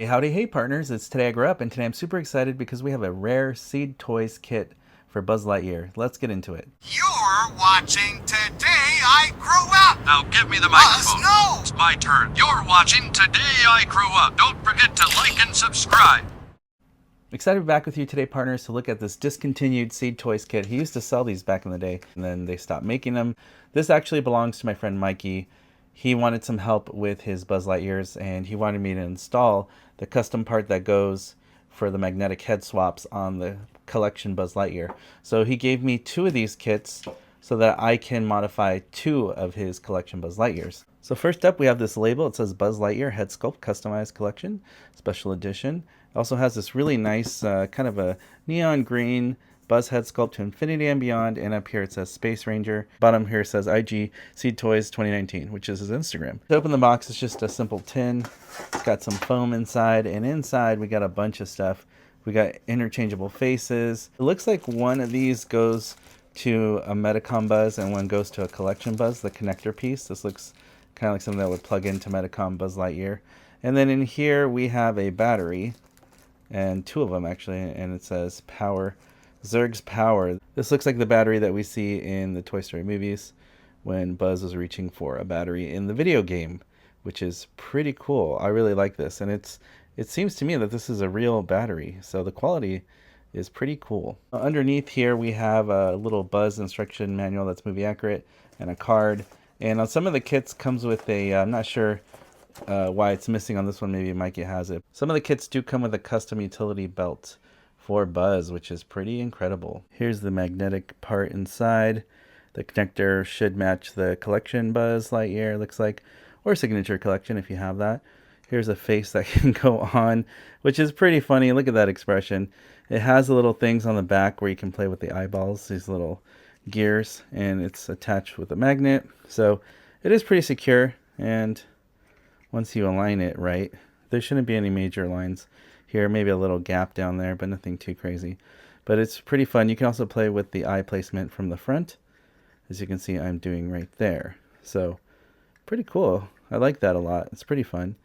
Hey, howdy, hey partners, it's Today I Grew Up, and today I'm super excited because we have a rare seed toys kit for Buzz Lightyear. Let's get into it. You're watching Today I Grew Up! Now give me the microphone. No! It's my turn. You're watching Today I Grew Up. Don't forget to like and subscribe. Excited to be back with you today, partners, to look at this discontinued seed toys kit. He used to sell these back in the day, and then they stopped making them. This actually belongs to my friend Mikey. He wanted some help with his Buzz Lightyears, and he wanted me to install the custom part that goes for the magnetic head swaps on the collection Buzz Lightyear. So he gave me 2 of these kits so that I can modify 2 of his collection Buzz Lightyears. So first up, we have this label. It says Buzz Lightyear Head Sculpt Customized Collection, Special Edition. It also has this really nice kind of a neon green Buzz head sculpt to infinity and beyond, and up here it says Space Ranger. Bottom here says IG Seed Toys 2019, which is his Instagram. To open the box, it's just a simple tin. It's got some foam inside, and inside we got a bunch of stuff. We got interchangeable faces. It looks like one of these goes to a Metacom Buzz and one goes to a collection Buzz, the connector piece. This looks kind of like something that would plug into Metacom Buzz Lightyear. And then in here we have a battery, and 2 of them actually, and it says power. Zerg's Power. This looks like the battery that we see in the Toy Story movies when Buzz was reaching for a battery in the video game, which is pretty cool. I really like this, and it seems to me that this is a real battery, so the quality is pretty cool. Underneath here we have a little Buzz instruction manual that's movie accurate and a card, and on some of the kits comes with a, I'm not sure why it's missing on this one, maybe Mikey has it. Some of the kits do come with a custom utility belt for Buzz, which is pretty incredible. Here's the magnetic part inside. The connector should match the collection Buzz Lightyear, looks like, or signature collection if you have that. Here's a face that can go on, which is pretty funny. Look at that expression. It has the little things on the back where you can play with the eyeballs, these little gears, and it's attached with a magnet. So it is pretty secure, and once you align it right, there shouldn't be any major lines here, maybe a little gap down there, but nothing too crazy. But it's pretty fun. You can also play with the eye placement from the front, as you can see I'm doing right there. So pretty cool. I like that a lot. It's pretty fun.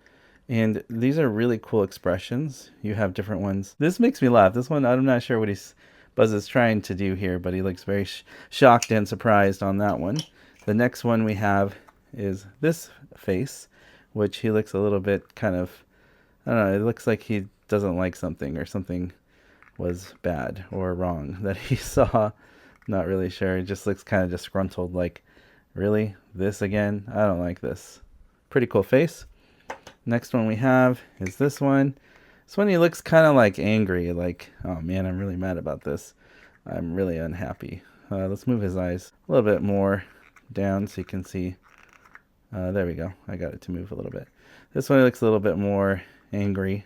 And these are really cool expressions. You have different ones. This makes me laugh. This one, I'm not sure what Buzz is trying to do here, but he looks very shocked and surprised on that one. The next one we have is this face, which he looks a little bit kind of, I don't know, it looks like he doesn't like something, or something was bad or wrong that he saw. Not really sure. It just looks kind of disgruntled, like, really? This again? I don't like this. Pretty cool face. Next one we have is this one. This one, he looks kind of like angry, like, oh man, I'm really mad about this. I'm really unhappy. Let's move his eyes a little bit more down so you can see. There we go. I got it to move a little bit. This one looks a little bit more angry.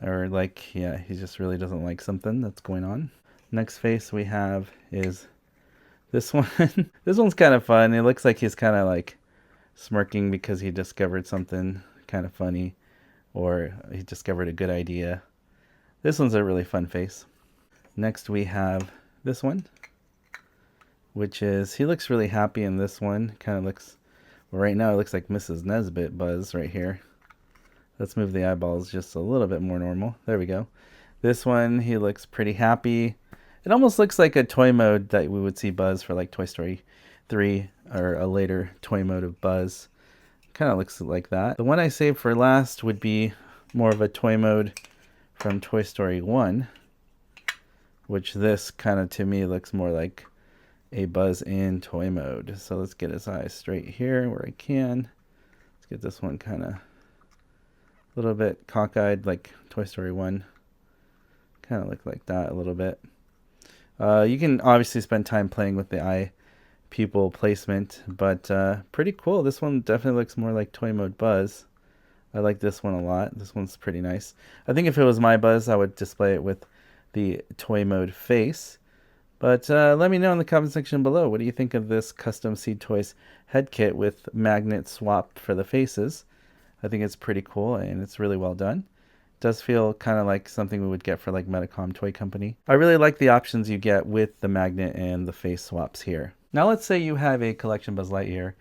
Or like, yeah, he just really doesn't like something that's going on. Next face we have is this one. This one's kind of fun. It looks like he's kind of like smirking because he discovered something kind of funny, or he discovered a good idea. This one's a really fun face. Next we have this one, which is, he looks really happy in this one. Kind of looks, well, right now it looks like Mrs. Nesbit Buzz right here. Let's move the eyeballs just a little bit more normal. There we go. This one, he looks pretty happy. It almost looks like a toy mode that we would see Buzz for, like Toy Story 3, or a later toy mode of Buzz. Kind of looks like that. The one I saved for last would be more of a toy mode from Toy Story 1, which this kind of, to me, looks more like a Buzz in toy mode. So let's get his eyes straight here where I can. Let's get this one kind of a little bit cockeyed like Toy Story 1. Kind of look like that a little bit. You can obviously spend time playing with the eye pupil placement, but pretty cool. This one definitely looks more like toy mode Buzz. I like this one a lot. This one's pretty nice. I think if it was my Buzz, I would display it with the toy mode face. But let me know in the comment section below. What do you think of this custom Seed Toys head kit with magnet swap for the faces? I think it's pretty cool, and it's really well done. It does feel kind of like something we would get for like Metacom Toy Company. I really like the options you get with the magnet and the face swaps here. Now let's say you have a collection Buzz Lightyear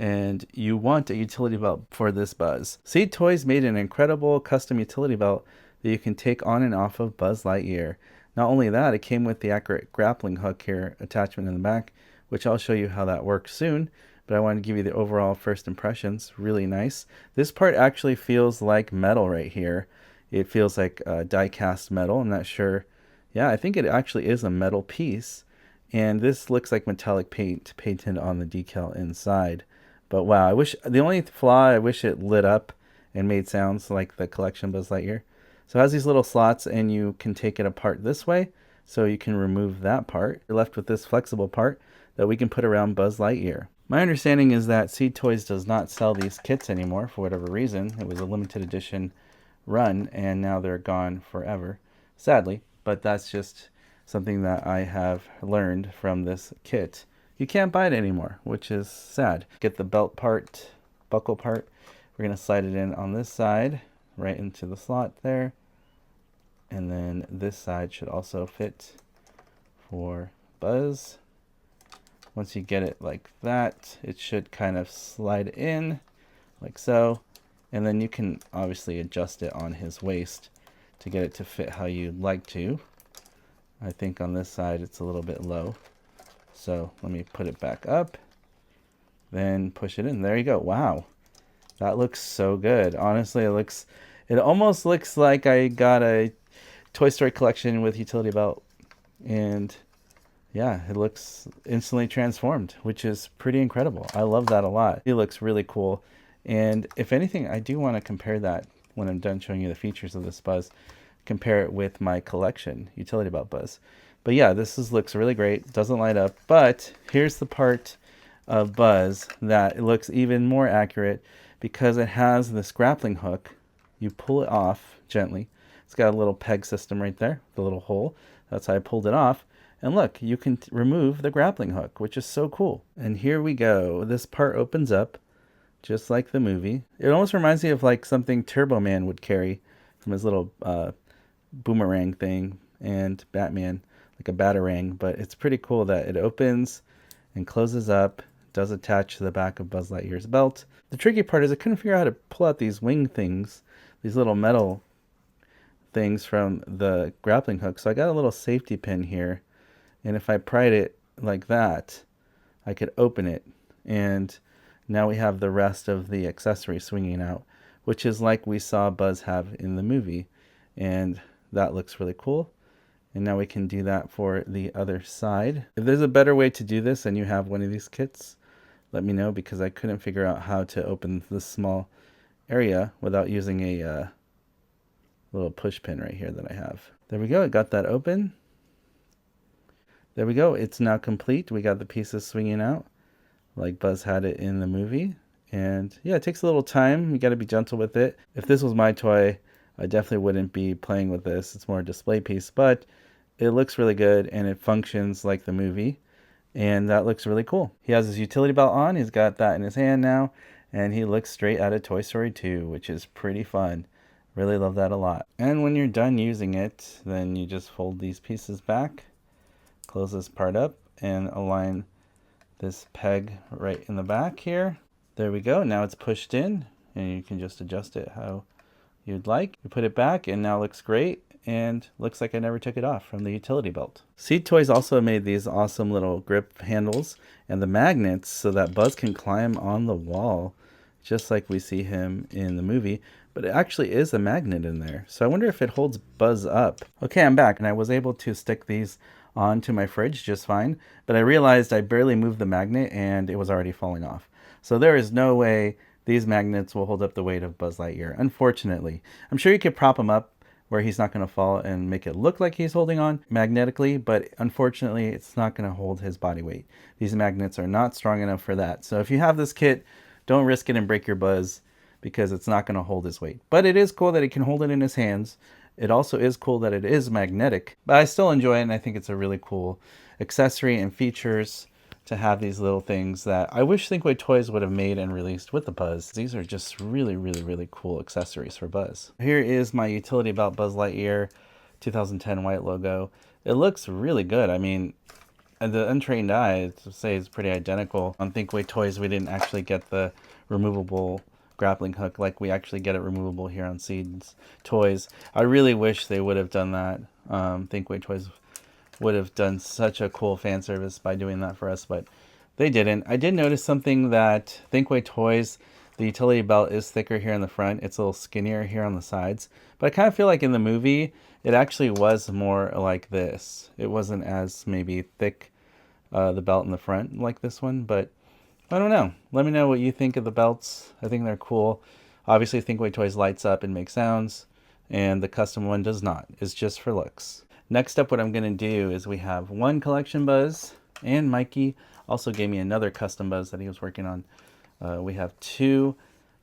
and you want a utility belt for this Buzz. Seed Toys made an incredible custom utility belt that you can take on and off of Buzz Lightyear. Not only that, it came with the accurate grappling hook here attachment in the back, which I'll show you how that works soon, but I want to give you the overall first impressions. Really nice. This part actually feels like metal right here. It feels like die-cast metal. I'm not sure. Yeah, I think it actually is a metal piece, and this looks like metallic paint painted on the decal inside. But wow, I wish, the only flaw, I wish it lit up and made sounds like the collection Buzz Lightyear. So it has these little slots, and you can take it apart this way, so you can remove that part. You're left with this flexible part that we can put around Buzz Lightyear. My understanding is that Seed Toys does not sell these kits anymore for whatever reason. It was a limited edition run, and now they're gone forever, sadly. But that's just something that I have learned from this kit. You can't buy it anymore, which is sad. Get the belt part, buckle part. We're going to slide it in on this side, right into the slot there. And then this side should also fit for Buzz. Once you get it like that, it should kind of slide in like so. And then you can obviously adjust it on his waist to get it to fit how you'd like to. I think on this side it's a little bit low. So let me put it back up, then push it in. There you go. Wow. That looks so good. Honestly, it almost looks like I got a Toy Story collection with utility belt. And yeah, it looks instantly transformed, which is pretty incredible. I love that a lot. It looks really cool. And if anything, I do want to compare that when I'm done showing you the features of this Buzz. Compare it with my collection utility belt Buzz. But yeah, looks really great. Doesn't light up, but here's the part of Buzz that it looks even more accurate because it has this grappling hook. You pull it off gently. It's got a little peg system right there, the little hole. That's how I pulled it off. And look, you can remove the grappling hook, which is so cool. And here we go. This part opens up just like the movie. It almost reminds me of like something Turbo Man would carry from his little boomerang thing, and Batman, like a batarang. But it's pretty cool that it opens and closes up. It does attach to the back of Buzz Lightyear's belt. The tricky part is I couldn't figure out how to pull out these wing things, these little metal things from the grappling hook. So I got a little safety pin here, and if I pried it like that, I could open it, and now we have the rest of the accessory swinging out, which is like we saw Buzz have in the movie. And that looks really cool. And now we can do that for the other side. If there's a better way to do this and you have one of these kits, let me know, because I couldn't figure out how to open this small area without using a little push pin right here that I have. There we go. I got that open. There we go. It's now complete. We got the pieces swinging out like Buzz had it in the movie. And yeah, it takes a little time. You got to be gentle with it. If this was my toy, I definitely wouldn't be playing with this. It's more a display piece, but it looks really good and it functions like the movie. And that looks really cool. He has his utility belt on. He's got that in his hand now. And he looks straight out of Toy Story 2, which is pretty fun. Really love that a lot. And when you're done using it, then you just fold these pieces back, close this part up, and align this peg right in the back here. There we go. Now it's pushed in, and you can just adjust it how you'd like. You put it back, and now it looks great, and looks like I never took it off from the utility belt. Seed Toys also made these awesome little grip handles and the magnets so that Buzz can climb on the wall, just like we see him in the movie. But it actually is a magnet in there. So I wonder if it holds Buzz up. Okay, I'm back, and I was able to stick these onto my fridge just fine. But I realized I barely moved the magnet, and it was already falling off. So there is no way these magnets will hold up the weight of Buzz Lightyear, unfortunately. I'm sure you could prop him up where he's not going to fall and make it look like he's holding on magnetically, but unfortunately it's not going to hold his body weight. These magnets are not strong enough for that. So if you have this kit, don't risk it and break your Buzz, because it's not going to hold his weight. But it is cool that he can hold it in his hands. It also is cool that it is magnetic, but I still enjoy it, and I think it's a really cool accessory and features to have these little things that I wish Thinkway Toys would have made and released with the Buzz. These are just really, really, really cool accessories for Buzz. Here is my utility belt Buzz Lightyear 2010 white logo. It looks really good. I mean, And the untrained eye, to say, is pretty identical. On Thinkway Toys, we didn't actually get the removable grappling hook like we actually get it removable here on Seed's Toys. I really wish they would have done that. Thinkway Toys would have done such a cool fan service by doing that for us, but they didn't. I did notice something that Thinkway Toys, the utility belt is thicker here in the front. It's a little skinnier here on the sides. But I kind of feel like in the movie, it actually was more like this. It wasn't as maybe thick, the belt in the front like this one, but I don't know. Let me know what you think of the belts. I think they're cool. Obviously, Thinkway Toys lights up and makes sounds, and the custom one does not. It's just for looks. Next up, what I'm going to do is we have one collection buzz, and Mikey also gave me another custom buzz that he was working on. We have two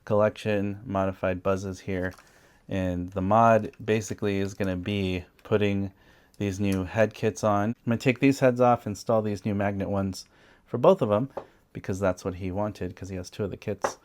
collection modified buzzes here, and the mod basically is going to be putting these new head kits on. I'm going to take these heads off, install these new magnet ones for both of them, because that's what he wanted, because he has two of the kits,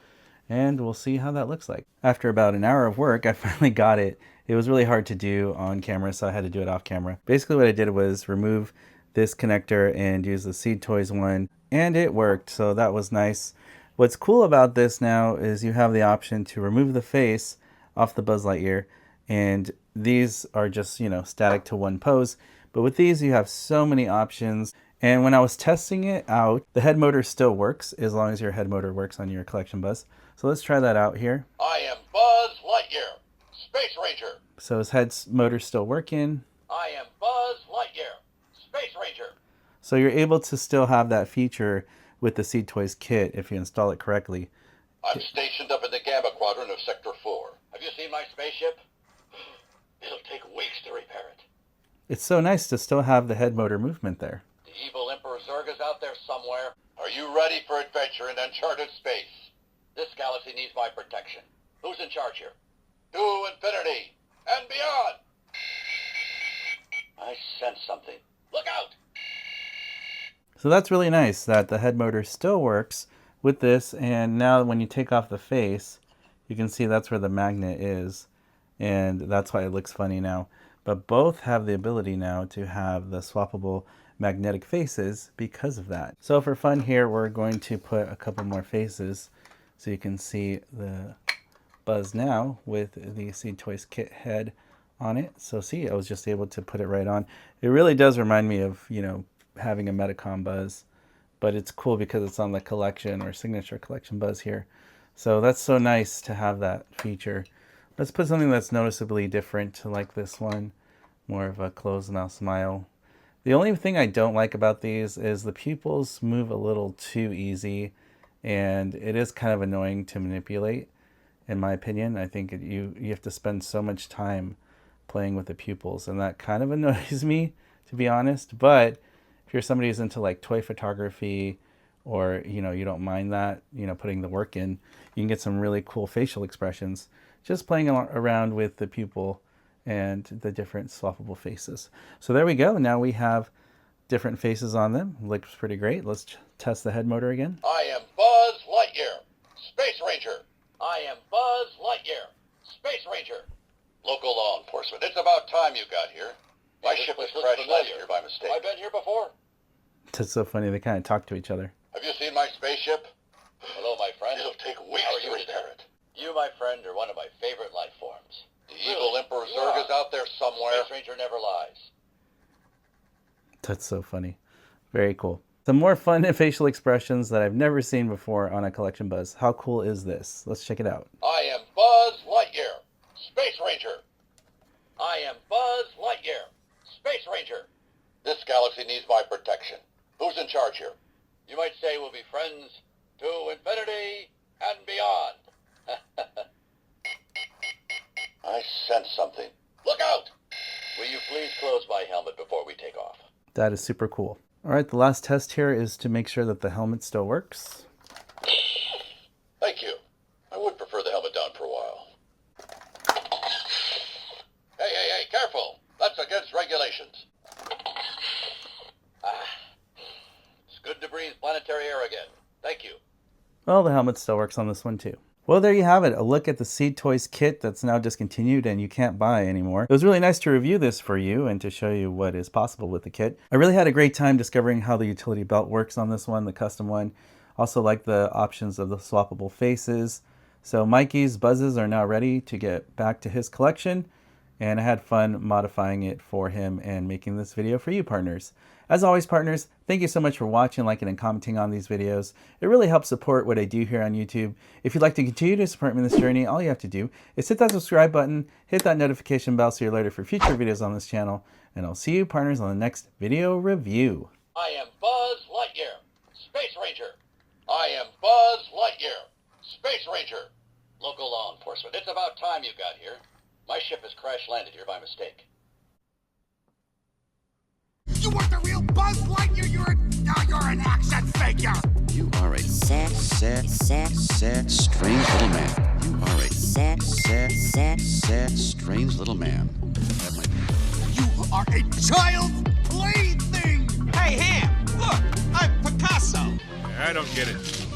and we'll see how that looks like. After about an hour of work, I finally got it. It was really hard to do on camera, so I had to do it off camera. Basically what I did was remove this connector and use the Seed Toys one, and it worked, so that was nice. What's cool about this now is you have the option to remove the face off the Buzz Lightyear, and these are just, you know, static to one pose, but with these you have so many options. And when I was testing it out, the head motor still works as long as your head motor works on your collection buzz. So let's try that out here. I am Buzz Lightyear, Space Ranger. So his head motor's still working. I am Buzz Lightyear, Space Ranger. So you're able to still have that feature with the Seed Toys kit if you install it correctly. I'm stationed up in the Gamma Quadrant of Sector 4. Have you seen my spaceship? It'll take weeks to repair it. It's so nice to still have the head motor movement there. The evil Emperor Zurg is out there somewhere. Are you ready for adventure in uncharted space? This galaxy needs my protection. Who's in charge here? To infinity and beyond! I sense something. Look out! So that's really nice that the head motor still works with this, and now when you take off the face, you can see that's where the magnet is, and that's why it looks funny now. But both have the ability now to have the swappable magnetic faces because of that. So for fun here, we're going to put a couple more faces so you can see the Buzz now with the Seed Toys kit head on it. So see, I was just able to put it right on. It really does remind me of, you know, having a Metacom Buzz, but it's cool because it's on the collection or signature collection Buzz here. So that's so nice to have that feature. Let's put something that's noticeably different, like this one, more of a close and I'll smile. The only thing I don't like about these is the pupils move a little too easy, and it is kind of annoying to manipulate, in my opinion. I think you have to spend so much time playing with the pupils, and that kind of annoys me, to be honest. But if you're somebody who's into like toy photography, or, you know, you don't mind that, you know, putting the work in, you can get some really cool facial expressions just playing around with the pupil and the different swappable faces. So there we go. Now we have different faces on them. Looks pretty great. Let's test the head motor again. I am Buzz Lightyear, Space Ranger. I am Buzz Lightyear, Space Ranger. Local law enforcement, it's about time you got here. My ship was crashed last year by mistake. I've been here before. That's so funny. They kind of talk to each other. Have you seen my spaceship? Hello, my friend. It'll take weeks to repair it. You, my friend, are one of my favorite life forms. The evil Emperor Zurg is out there somewhere. Space Ranger never lies. That's so funny. Very cool. Some more fun facial expressions that I've never seen before on a collection Buzz. How cool is this? Let's check it out. I am Buzz Lightyear, Space Ranger. I am Buzz Lightyear, Space Ranger. This galaxy needs my protection. Who's in charge here? You might say we'll be friends to infinity and beyond. I sense something. Look out! Will you please close my helmet before we take off? That is super cool. All right, the last test here is to make sure that the helmet still works. Thank you. I would prefer the helmet down for a while. Hey, careful! That's against regulations. It's good to breathe planetary air again. Thank you. Well, the helmet still works on this one too. Well, there you have it. A look at the Seed Toys kit that's now discontinued and you can't buy anymore. It was really nice to review this for you and to show you what is possible with the kit. I really had a great time discovering how the utility belt works on this one, the custom one. Also like the options of the swappable faces. So Mikey's buzzes are now ready to get back to his collection, and I had fun modifying it for him and making this video for you, partners. As always, partners, thank you so much for watching, liking, and commenting on these videos. It really helps support what I do here on YouTube. If you'd like to continue to support me in this journey, all you have to do is hit that subscribe button, hit that notification bell so you're alerted for future videos on this channel, and I'll see you, partners, on the next video review. I am Buzz Lightyear, Space Ranger. I am Buzz Lightyear, Space Ranger. Local law enforcement, it's about time you got here. My ship has crash landed here by mistake. You weren't the real Buzz Lightyear. You're an action figure. You are a sad, strange little man. You are a sad, strange little man. That might be. You are a child's plaything. Hey, Ham, look, I'm Picasso. I don't get it.